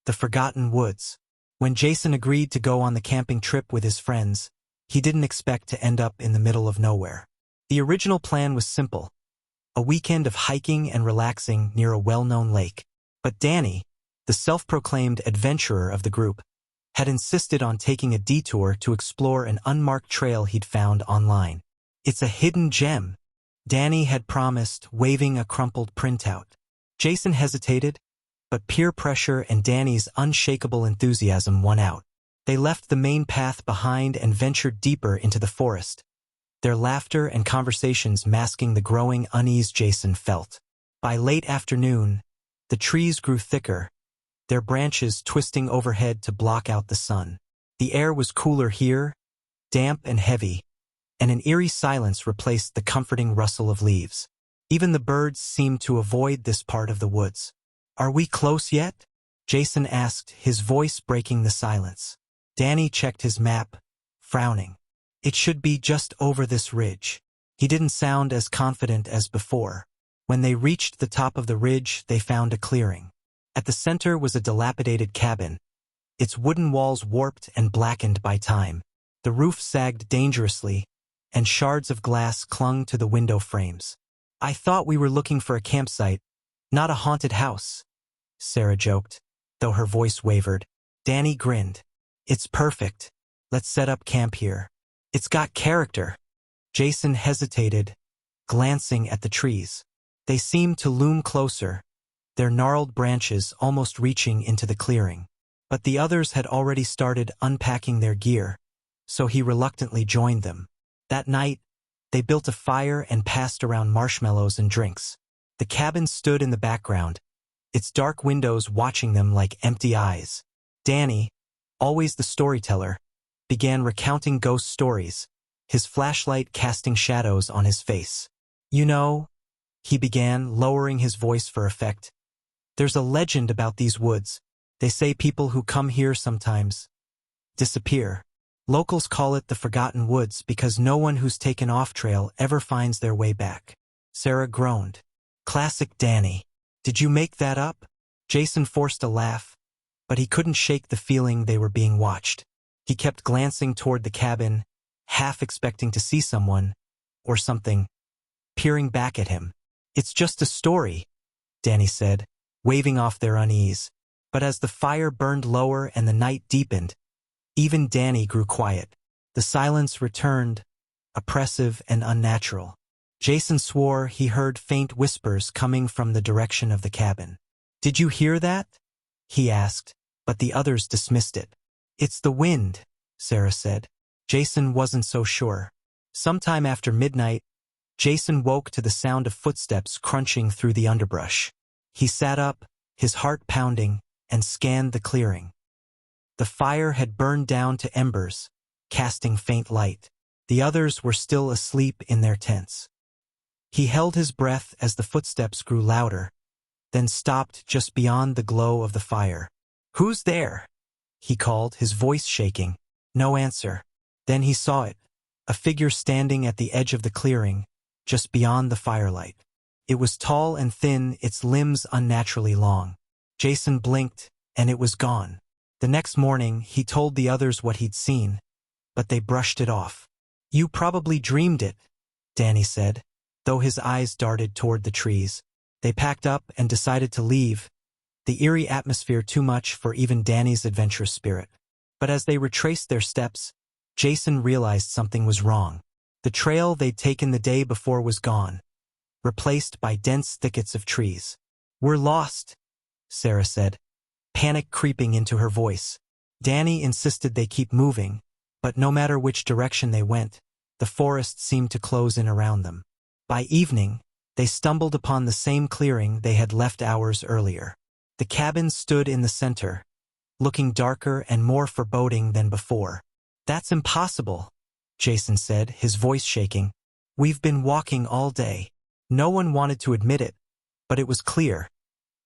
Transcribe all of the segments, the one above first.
the Forgotten Woods. When Jason agreed to go on the camping trip with his friends, he didn't expect to end up in the middle of nowhere. The original plan was simple: a weekend of hiking and relaxing near a well-known lake. But Danny, the self-proclaimed adventurer of the group, had insisted on taking a detour to explore an unmarked trail he'd found online. "It's a hidden gem," Danny had promised, waving a crumpled printout. Jason hesitated, but peer pressure and Danny's unshakable enthusiasm won out. They left the main path behind and ventured deeper into the forest, their laughter and conversations masking the growing unease Jason felt. By late afternoon, the trees grew thicker, their branches twisting overhead to block out the sun. The air was cooler here, damp and heavy, and an eerie silence replaced the comforting rustle of leaves. Even the birds seemed to avoid this part of the woods. "Are we close yet?" Jason asked, his voice breaking the silence. Danny checked his map, frowning. "It should be just over this ridge." He didn't sound as confident as before. When they reached the top of the ridge, they found a clearing. At the center was a dilapidated cabin, its wooden walls warped and blackened by time. The roof sagged dangerously, and shards of glass clung to the window frames. "I thought we were looking for a campsite, not a haunted house," Sarah joked, though her voice wavered. Danny grinned. "It's perfect. Let's set up camp here. It's got character." Jason hesitated, glancing at the trees. They seemed to loom closer, their gnarled branches almost reaching into the clearing. But the others had already started unpacking their gear, so he reluctantly joined them. That night, they built a fire and passed around marshmallows and drinks. The cabin stood in the background, its dark windows watching them like empty eyes. Danny, always the storyteller, began recounting ghost stories, his flashlight casting shadows on his face. "You know," he began, lowering his voice for effect, "there's a legend about these woods. They say people who come here sometimes disappear. Locals call it the Forgotten Woods because no one who's taken off trail ever finds their way back." Sarah groaned. "Classic Danny. Did you make that up?" Jason forced a laugh, but he couldn't shake the feeling they were being watched. He kept glancing toward the cabin, half expecting to see someone, or something, peering back at him. "It's just a story," Danny said, waving off their unease. But as the fire burned lower and the night deepened, even Danny grew quiet. The silence returned, oppressive and unnatural. Jason swore he heard faint whispers coming from the direction of the cabin. "Did you hear that?" he asked, but the others dismissed it. "It's the wind," Sarah said. Jason wasn't so sure. Sometime after midnight, Jason woke to the sound of footsteps crunching through the underbrush. He sat up, his heart pounding, and scanned the clearing. The fire had burned down to embers, casting faint light. The others were still asleep in their tents. He held his breath as the footsteps grew louder, then stopped just beyond the glow of the fire. "Who's there?" he called, his voice shaking. No answer. Then he saw it, a figure standing at the edge of the clearing, just beyond the firelight. It was tall and thin, its limbs unnaturally long. Jason blinked, and it was gone. The next morning, he told the others what he'd seen, but they brushed it off. "You probably dreamed it," Danny said, though his eyes darted toward the trees. They packed up and decided to leave, the eerie atmosphere too much for even Danny's adventurous spirit. But as they retraced their steps, Jason realized something was wrong. The trail they'd taken the day before was gone, replaced by dense thickets of trees. "We're lost," Sarah said, panic creeping into her voice. Danny insisted they keep moving, but no matter which direction they went, the forest seemed to close in around them. By evening, they stumbled upon the same clearing they had left hours earlier. The cabin stood in the center, looking darker and more foreboding than before. "That's impossible," Jason said, his voice shaking. "We've been walking all day." No one wanted to admit it, but it was clear.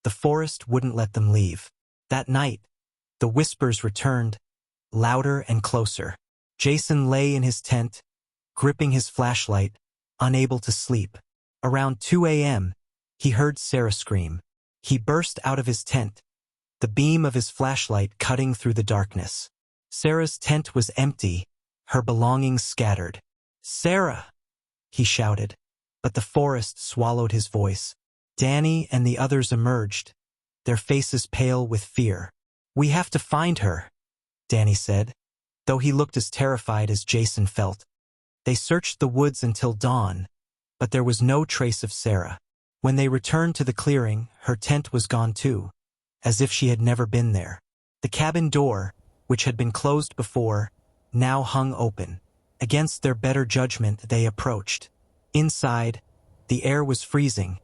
The forest wouldn't let them leave. That night, the whispers returned, louder and closer. Jason lay in his tent, gripping his flashlight, unable to sleep. Around 2 a.m., he heard Sarah scream. He burst out of his tent, the beam of his flashlight cutting through the darkness. Sarah's tent was empty, her belongings scattered. "Sarah!" he shouted, but the forest swallowed his voice. Danny and the others emerged, their faces pale with fear. "We have to find her," Danny said, though he looked as terrified as Jason felt. They searched the woods until dawn, but there was no trace of Sarah. When they returned to the clearing, her tent was gone too, as if she had never been there. The cabin door, which had been closed before, now hung open. Against their better judgment, they approached. Inside, the air was freezing,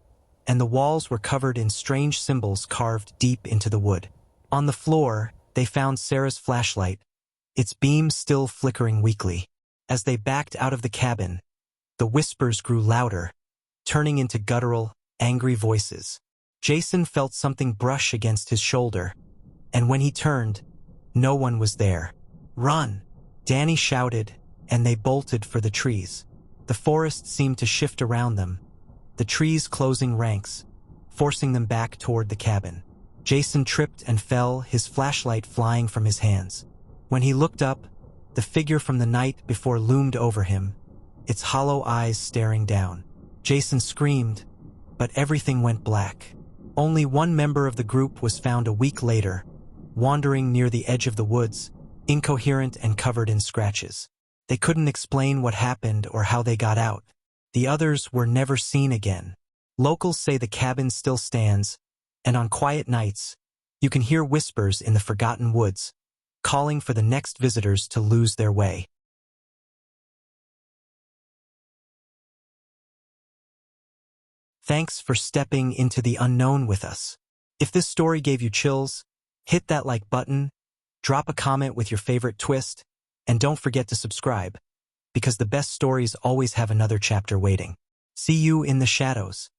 and the walls were covered in strange symbols carved deep into the wood. On the floor, they found Sarah's flashlight, its beam still flickering weakly. As they backed out of the cabin, the whispers grew louder, turning into guttural, angry voices. Jason felt something brush against his shoulder, and when he turned, no one was there. "Run!" Danny shouted, and they bolted for the trees. The forest seemed to shift around them, the trees closing ranks, forcing them back toward the cabin. Jason tripped and fell, his flashlight flying from his hands. When he looked up, the figure from the night before loomed over him, its hollow eyes staring down. Jason screamed, but everything went black. Only one member of the group was found a week later, wandering near the edge of the woods, incoherent and covered in scratches. They couldn't explain what happened or how they got out. The others were never seen again. Locals say the cabin still stands, and on quiet nights, you can hear whispers in the forgotten woods, calling for the next visitors to lose their way. Thanks for stepping into the unknown with us. If this story gave you chills, hit that like button, drop a comment with your favorite twist, and don't forget to subscribe, because the best stories always have another chapter waiting. See you in the shadows.